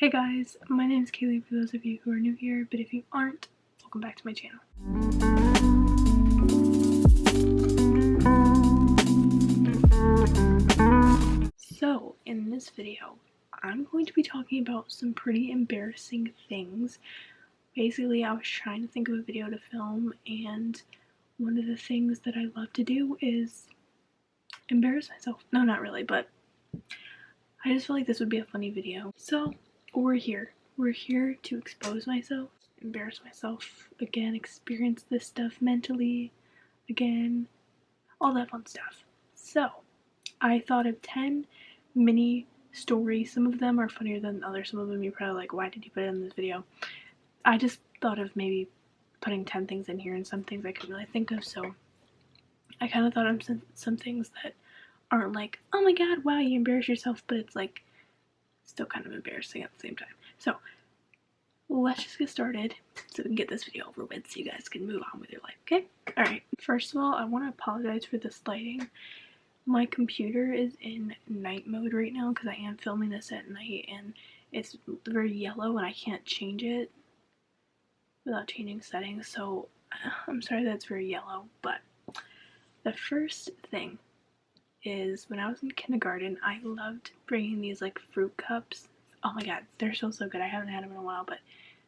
Hey guys, my name is Kaylee for those of you who are new here, but if you aren't, welcome back to my channel. So, in this video, I'm going to be talking about some pretty embarrassing things. Basically, I was trying to think of a video to film, and one of the things that I love to do is embarrass myself. No, not really, but I just feel like this would be a funny video. So, we're here. We're here to expose myself, embarrass myself again, experience this stuff mentally again, all that fun stuff. So, I thought of 10 mini stories. Some of them are funnier than others. Some of them you're probably like, why did you put it in this video? I just thought of maybe putting 10 things in here and some things I couldn't really think of, so I kind of thought of some things that aren't like, oh my god, wow, you embarrass yourself, but it's like still kind of embarrassing at the same time. So let's just get started so we can get this video over with so you guys can move on with your life, okay? Alright, first of all, I want to apologize for this lighting. My computer is in night mode right now because I am filming this at night and it's very yellow and I can't change it without changing settings, so I'm sorry that it's very yellow. But the first thing is, when I was in kindergarten, I loved bringing these like fruit cups. Oh my god, they're so good. I haven't had them in a while, but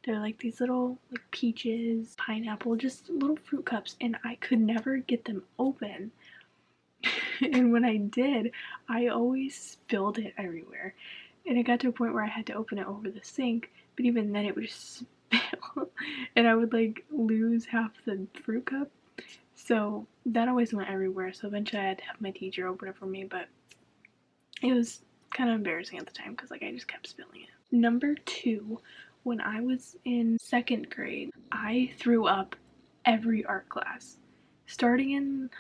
they're like these little like peaches, pineapple, just little fruit cups, and I could never get them open. And when I did, I always spilled it everywhere. And it got to a point where I had to open it over the sink, but even then it would just spill. And I would like lose half the fruit cup. So that always went everywhere. So eventually I had to have my teacher open it for me, but it was kind of embarrassing at the time because like I just kept spilling it. Number 2, when I was in 2nd grade, I threw up every art class. Starting in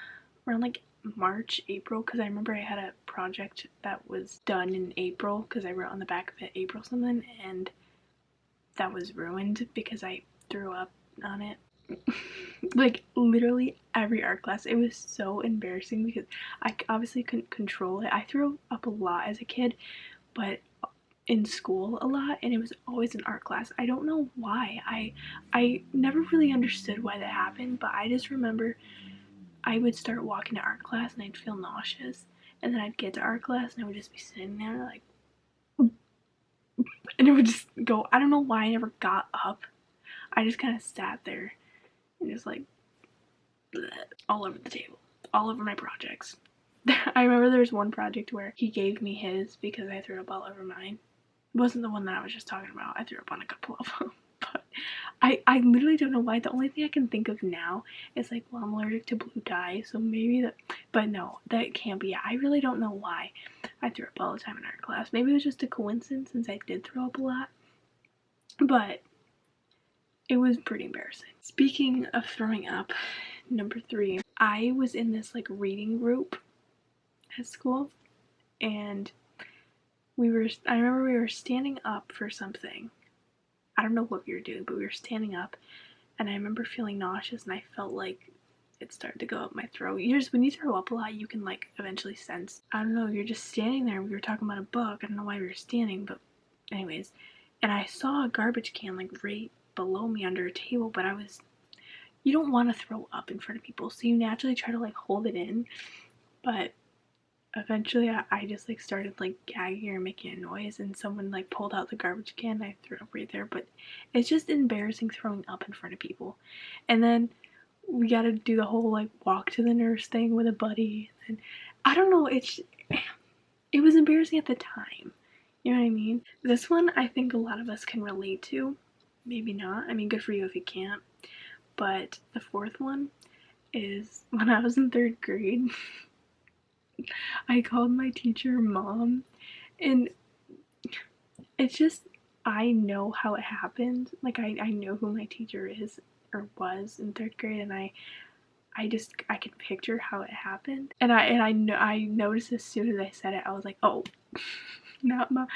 around like March, April, because I remember I had a project that was done in April because I wrote on the back of it April something, and that was ruined because I threw up on it. Like literally every art class. It was so embarrassing because I obviously couldn't control it. I threw up a lot as a kid, but in school a lot, and it was always in art class. I don't know why. I never really understood why that happened, but I just remember I would start walking to art class and I'd feel nauseous, and then I'd get to art class and I would just be sitting there like, and it would just go. I don't know why I never got up. I just kind of sat there and just like bleh, all over the table, all over my projects. I remember there was one project where he gave me his because I threw up all over mine. It wasn't the one that I was just talking about. I threw up on a couple of them. But I literally don't know why. The only thing I can think of now is like, well, I'm allergic to blue dye, so maybe that, but no, that can't be it. I really don't know why I threw up all the time in art class. Maybe it was just a coincidence since I did throw up a lot, but it was pretty embarrassing. Speaking of throwing up, number 3, I was in this like reading group at school, and I remember we were standing up for something. I don't know what we were doing, but we were standing up, and I remember feeling nauseous, and I felt like it started to go up my throat. When you throw up a lot, you can like eventually sense. I don't know, you're just standing there, and we were talking about a book. I don't know why we were standing, but anyways. And I saw a garbage can like right below me under a table, but you don't want to throw up in front of people, so you naturally try to like hold it in, but eventually I just like started like gagging or making a noise, and someone like pulled out the garbage can and I threw up right there. But it's just embarrassing throwing up in front of people. And then we gotta do the whole like walk to the nurse thing with a buddy, and I don't know, it was embarrassing at the time, you know what I mean? This one I think a lot of us can relate to, maybe not. I mean, good for you if you can't. But the 4th one is when I was in 3rd grade. I called my teacher Mom, and it's just, I know how it happened. Like I know who my teacher is or was in 3rd grade, and I can picture how it happened. And I noticed as soon as I said it, I was like, oh, not Mom.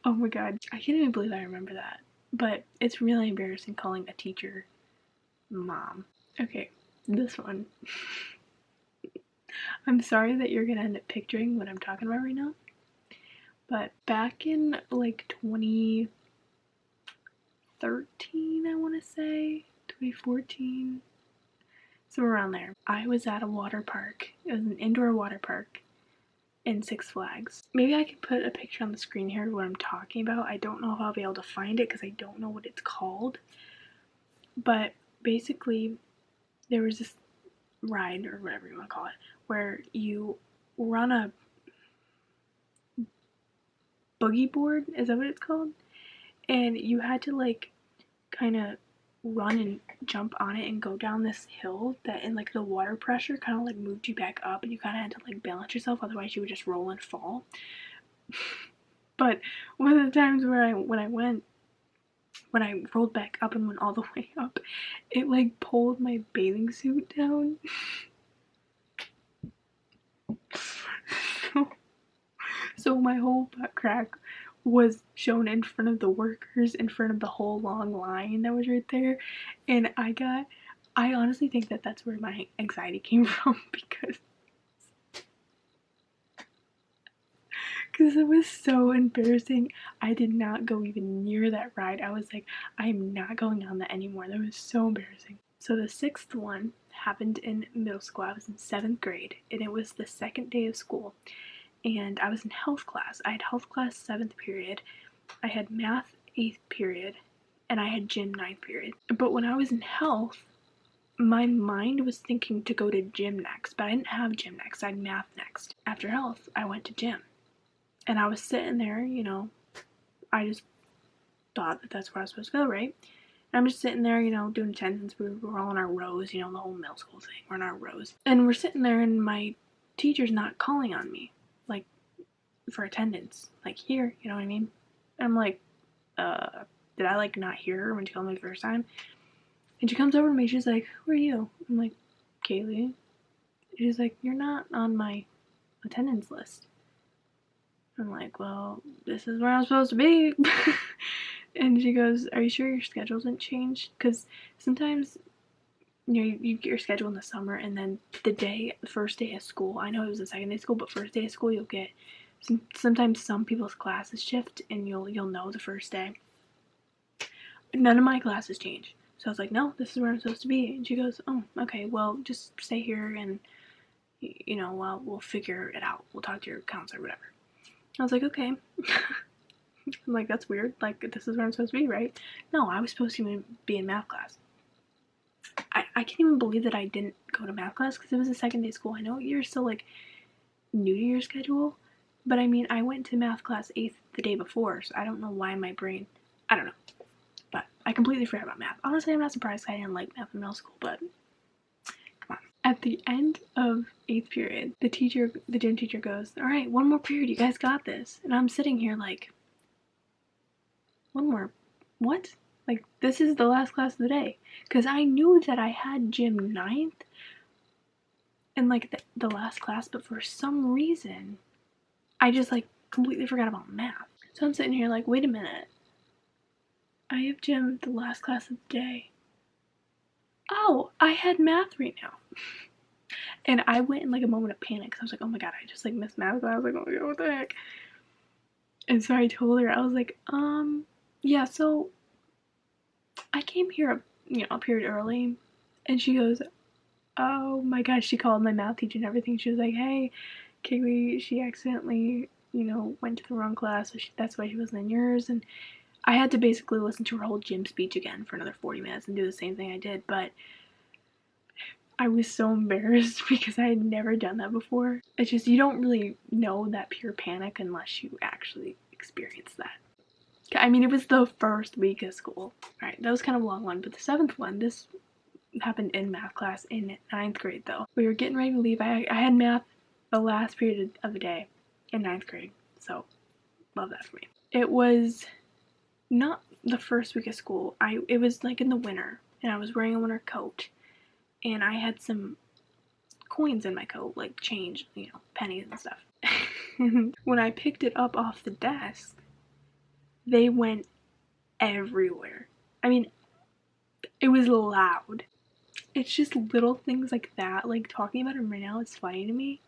Oh my god, I can't even believe I remember that. But it's really embarrassing calling a teacher Mom. Okay, this one. I'm sorry that you're gonna end up picturing what I'm talking about right now, but back in like 20, 2013, I want to say, 2014, somewhere around there. I was at a water park. It was an indoor water park in Six Flags. Maybe I could put a picture on the screen here of what I'm talking about. I don't know if I'll be able to find it because I don't know what it's called. But basically, there was this ride, or whatever you want to call it, where you run a boogie board, is that what it's called? And you had to like kind of run and jump on it and go down this hill that, in like the water pressure kind of like moved you back up, and you kind of had to like balance yourself, otherwise you would just roll and fall. But one of the times where when I rolled back up and went all the way up, it like pulled my bathing suit down. So my whole butt crack was shown in front of the workers, in front of the whole long line that was right there. And I honestly think that that's where my anxiety came from, because it was so embarrassing. I did not go even near that ride. I was like, I am not going on that anymore. That was so embarrassing. So the sixth one happened in middle school. I was in 7th grade, and it was the second day of school. And I was in health class. I had health class 7th period. I had math 8th period. And I had gym 9th period. But when I was in health, my mind was thinking to go to gym next. But I didn't have gym next. I had math next. After health, I went to gym. And I was sitting there, you know, I just thought that that's where I was supposed to go, right? And I'm just sitting there, you know, doing attendance. We were all in our rows, you know, the whole middle school thing. We're in our rows. And we're sitting there, and my teacher's not calling on me, like, for attendance. Like, here, you know what I mean? And I'm like, did I, like, not hear her when she called me the first time? And she comes over to me, she's like, who are you? I'm like, Kaylee. She's like, you're not on my attendance list. I'm like, well, this is where I'm supposed to be. And she goes, are you sure your schedule didn't change? Because sometimes, you know, you get your schedule in the summer, and then the first day of school, I know it was the second day of school, but first day of school, you'll get, sometimes some people's classes shift, and you'll know the first day. But none of my classes change. So I was like, no, this is where I'm supposed to be. And she goes, oh, okay, well, just stay here, and, you know, well, we'll figure it out. We'll talk to your counselor, whatever. I was like, okay. I'm like, that's weird. Like, this is where I'm supposed to be, right? No, I was supposed to be in math class. I can't even believe that I didn't go to math class, because it was the second day of school. I know you're still, like, new to your schedule, but I mean, I went to math class 8th the day before, so I don't know why my brain, I don't know. But I completely forgot about math. Honestly, I'm not surprised I didn't like math in middle school, but come on. At the end of 8th period, the gym teacher goes, all right, one more period, you guys got this. And I'm sitting here like, one more, what? Like, this is the last class of the day. Because I knew that I had gym 9th in like the last class, but for some reason, I just like completely forgot about math. So I'm sitting here like, wait a minute. I have gym the last class of the day. Oh, I had math right now. And I went in like a moment of panic, because I was like, oh my god, I just like missed math. And I was like, oh my god, what the heck? And so I told her, I was like, yeah, so I came here, you know, a period early. And she goes, oh my god, she called my math teacher and everything. She was like, hey, Kaylee, she accidentally, you know, went to the wrong class, so that's why she wasn't in yours. And I had to basically listen to her whole gym speech again for another 40 minutes and do the same thing I did, but I was so embarrassed because I had never done that before. It's just, you don't really know that pure panic unless you actually experience that. I mean, it was the first week of school. Alright, that was kind of a long one, but the 7th one, this happened in math class in 9th grade though. We were getting ready to leave. I had math the last period of the day in 9th grade, so love that for me. It was not the first week of school. It was like in the winter, and I was wearing a winter coat, and I had some coins in my coat, like change, you know, pennies and stuff. And when I picked it up off the desk, they went everywhere. I mean, it was loud. It's just little things like that, like talking about them right now, it's funny to me.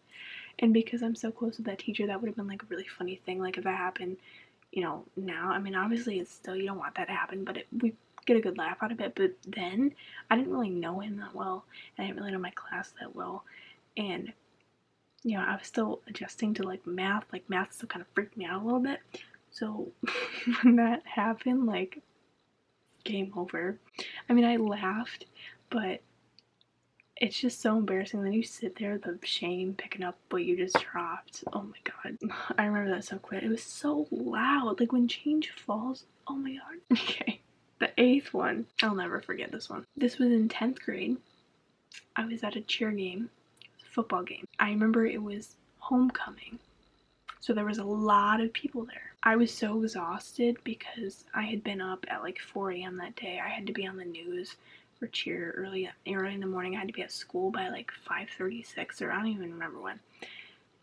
And because I'm so close with that teacher, that would have been like a really funny thing, like if that happened, you know, now, I mean, obviously it's still, you don't want that to happen, but we get a good laugh out of it. But then I didn't really know him that well, and I didn't really know my class that well, and you know, I was still adjusting to like math still kind of freaked me out a little bit. So when that happened, like, game over. I mean, I laughed, but it's just so embarrassing. Then you sit there, the shame picking up what you just dropped. Oh my god. I remember that so quick. It was so loud. Like when change falls. Oh my god. Okay. The 8th one. I'll never forget this one. This was in 10th grade. I was at a cheer game, football game. I remember it was homecoming. So there was a lot of people there. I was so exhausted because I had been up at like 4 a.m. that day. I had to be on the news for cheer early in the morning. I had to be at school by like 5:36, or I don't even remember when.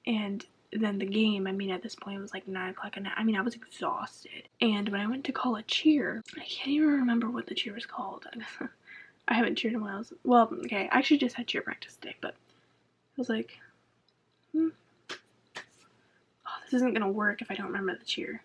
And then the game, I mean, at this point it was like 9 o'clock at night. I mean, I was exhausted. And when I went to call a cheer, I can't even remember what the cheer was called. I haven't cheered in a while. Well, okay, I actually just had cheer practice today, but I was like, this isn't gonna work if I don't remember the cheer.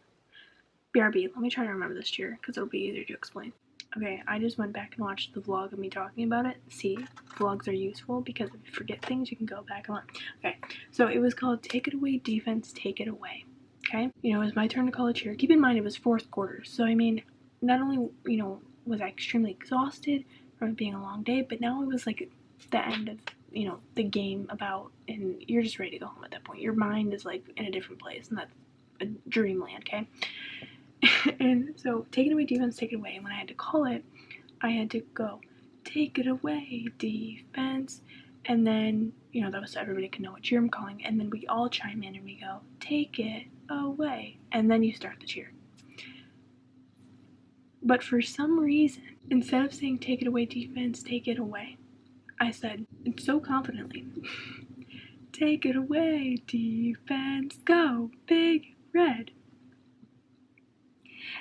BRB, let me try to remember this cheer, because it'll be easier to explain. Okay, I just went back and watched the vlog of me talking about it. See, vlogs are useful, because if you forget things, you can go back and learn. Okay, so it was called Take It Away Defense, Take It Away. Okay, you know, it was my turn to call a cheer. Keep in mind, it was 4th quarter, so I mean, not only, you know, was I extremely exhausted from it being a long day, but now it was like the end of, you know, the game about, and you're just ready to go home at that point. Your mind is like in a different place, and that's a dreamland, okay? And so, take it away, defense, take it away. And when I had to call it, I had to go, take it away, defense. And then, you know, that was so everybody could know what cheer I'm calling. And then we all chime in and we go, take it away. And then you start the cheer. But for some reason, instead of saying take it away, defense, take it away, I said, so confidently, take it away, defense, go, big red.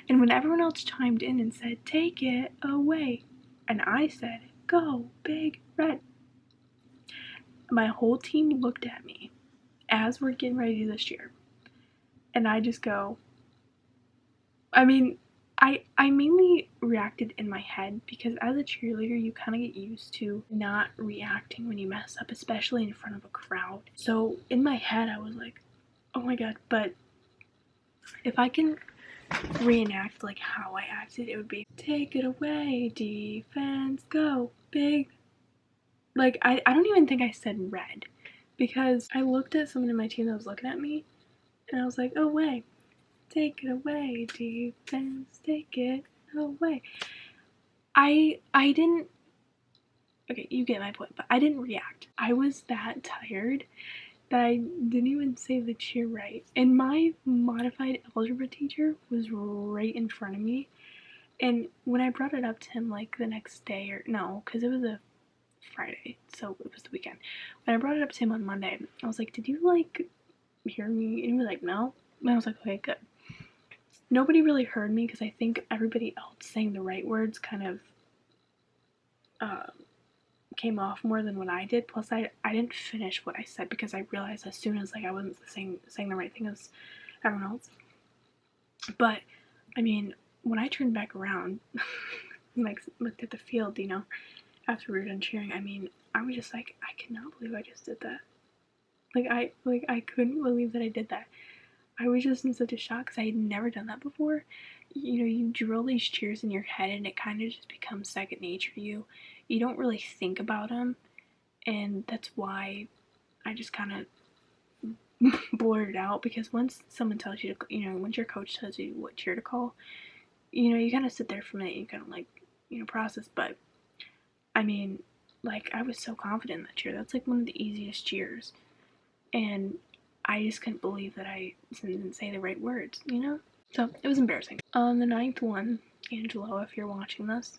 And when everyone else chimed in and said, take it away, and I said, go, big red, my whole team looked at me as we're getting ready to do this cheer. And I just go, I mean, I mainly reacted in my head, because as a cheerleader, you kind of get used to not reacting when you mess up, especially in front of a crowd. So in my head, I was like, oh my god, but if I can reenact like how I acted, it would be, take it away, defense, go, big. Like, I don't even think I said red, because I looked at someone in my team that was looking at me, and I was like, oh wait, take it away, defense, take it away. I didn't, okay, you get my point, but I didn't react. I was that tired that I didn't even say the cheer right. And my modified algebra teacher was right in front of me. And when I brought it up to him, like, the next day, or no, because it was a Friday, so it was the weekend. When I brought it up to him on Monday, I was like, did you, like, hear me? And he was like, no. And I was like, okay, good. Nobody really heard me, because I think everybody else saying the right words kind of came off more than what I did. Plus, I didn't finish what I said, because I realized as soon as, like, I wasn't saying the right thing as everyone else. But, I mean, when I turned back around and, like, looked at the field, you know, after we were done cheering, I mean, I was just like, I cannot believe I just did that. I couldn't believe that I did that. I was just in such a shock, because I had never done that before. You know, you drill these cheers in your head, and it kind of just becomes second nature to you. You don't really think about them, and that's why I just kind of blurted out, because once someone tells you to, you know, once your coach tells you what cheer to call, you know, you kind of sit there for a minute and you kind of, like, you know, process. But I mean, like, I was so confident in that cheer. That's like one of the easiest cheers, and I just couldn't believe that I didn't say the right words, you know? So it was embarrassing. On the 9th one, Angelo, if you're watching this,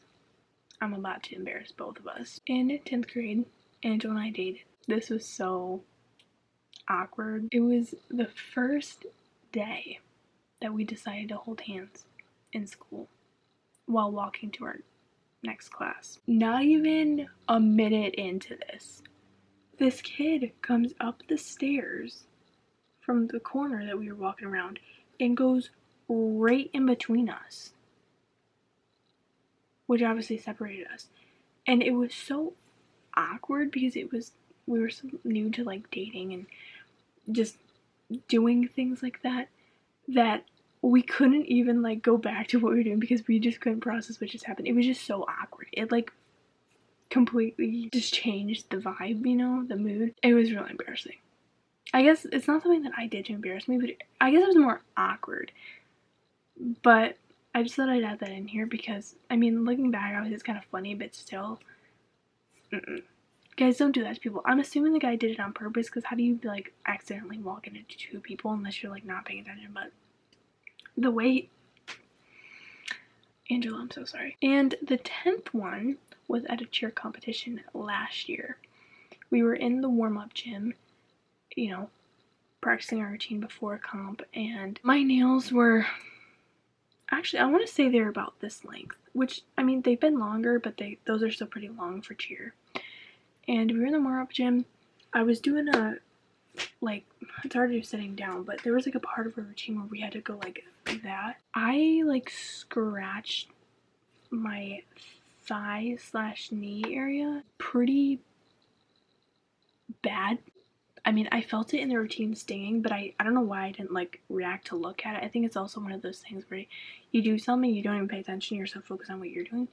I'm about to embarrass both of us. In 10th grade, Angelo and I dated. This was so awkward. It was the first day that we decided to hold hands in school while walking to our next class. Not even a minute into this kid comes up the stairs from the corner that we were walking around and goes right in between us, which obviously separated us. And it was so awkward because we were so new to like dating and just doing things like that we couldn't even like go back to what we were doing because we just couldn't process what just happened. It was just so awkward. It like completely just changed the vibe, you know, the mood. It was really embarrassing. I guess it's not something that I did to embarrass me, but I guess it was more awkward. But I just thought I'd add that in here because, I mean, looking back, obviously it's kind of funny, but still, guys, don't do that to people. I'm assuming the guy did it on purpose because how do you like accidentally walk into two people unless you're like not paying attention? But the way, Angela, I'm so sorry. And the 10th one was at a cheer competition last year. We were in the warm-up gym, you know, practicing our routine before a comp, and my nails were, actually, I want to say they're about this length, which, I mean, they've been longer, but those are still pretty long for cheer. And we were in the warm-up gym. I was doing a, like, it's hard to do sitting down, but there was like a part of our routine where we had to go like that. I like scratched my thigh/knee area pretty bad. I mean, I felt it in the routine stinging, but I don't know why I didn't like react to look at it. I think it's also one of those things where you do something, you don't even pay attention, you're so focused on what you're doing.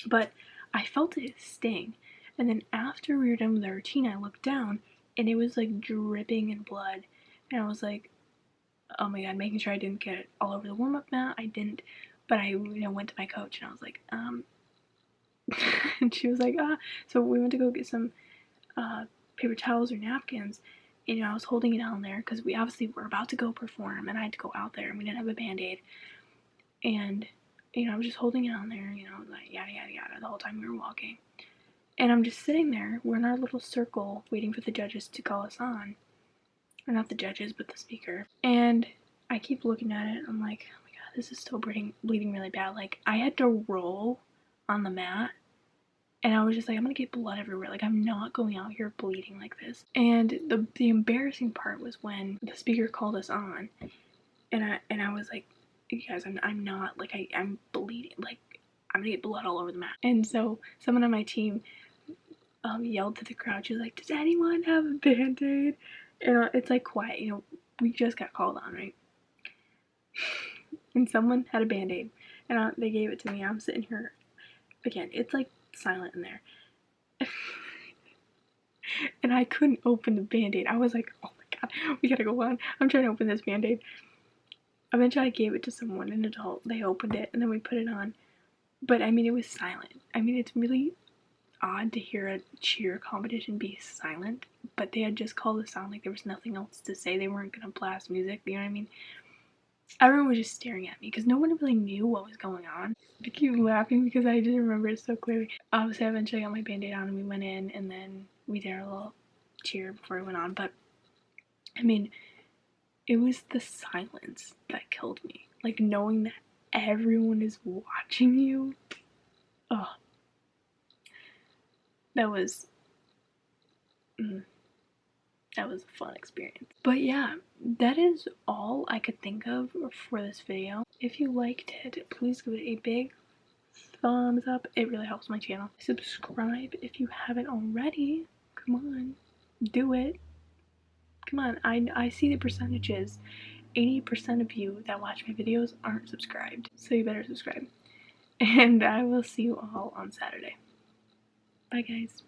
But I felt it sting. And then after we were done with the routine, I looked down and it was like dripping in blood. And I was like, oh my god, making sure I didn't get it all over the warm-up mat. I didn't, but I, you know, went to my coach and I was like, and she was like, so we went to go get some paper towels or napkins. And, you know, I was holding it down there because we obviously were about to go perform and I had to go out there and we didn't have a band-aid. And, you know, I was just holding it on there, you know, like yada yada yada the whole time we were walking. And I'm just sitting there, we're in our little circle waiting for the judges to call us on. Or not the judges, but the speaker. And I keep looking at it, I'm like, oh my god, this is still bleeding really bad. Like, I had to roll on the mat, and I was just like, I'm gonna get blood everywhere. Like, I'm not going out here bleeding like this. And the embarrassing part was when the speaker called us on, and I was like, you guys, I'm not, like, I'm bleeding. Like, I'm gonna get blood all over the mat. And so someone on my team yelled to the crowd. She was like, does anyone have a band-aid? And it's like quiet, you know, we just got called on, right? And someone had a band-aid and they gave it to me. I'm sitting here, again, it's like silent in there. And I couldn't open the band-aid. I was like, oh my god, we gotta go on. I'm trying to open this band-aid. Eventually I gave it to someone, an adult. They opened it and then we put it on. But I mean, it was silent. I mean, it's really odd to hear a cheer competition be silent, but they had just called us on, like there was nothing else to say. They weren't gonna blast music, you know what I mean? Everyone was just staring at me because no one really knew what was going on. I keep laughing because I just remember it so clearly. Obviously, I eventually got my band-aid on and we went in and then we did our little cheer before we went on, but I mean, it was the silence that killed me. Like, knowing that everyone is watching you. Oh. That was a fun experience. But yeah, that is all I could think of for this video. If you liked it, please give it a big thumbs up. It really helps my channel. Subscribe if you haven't already. Come on, do it. Come on, I see the percentages. 80% of you that watch my videos aren't subscribed, so you better subscribe. And I will see you all on Saturday. Bye guys.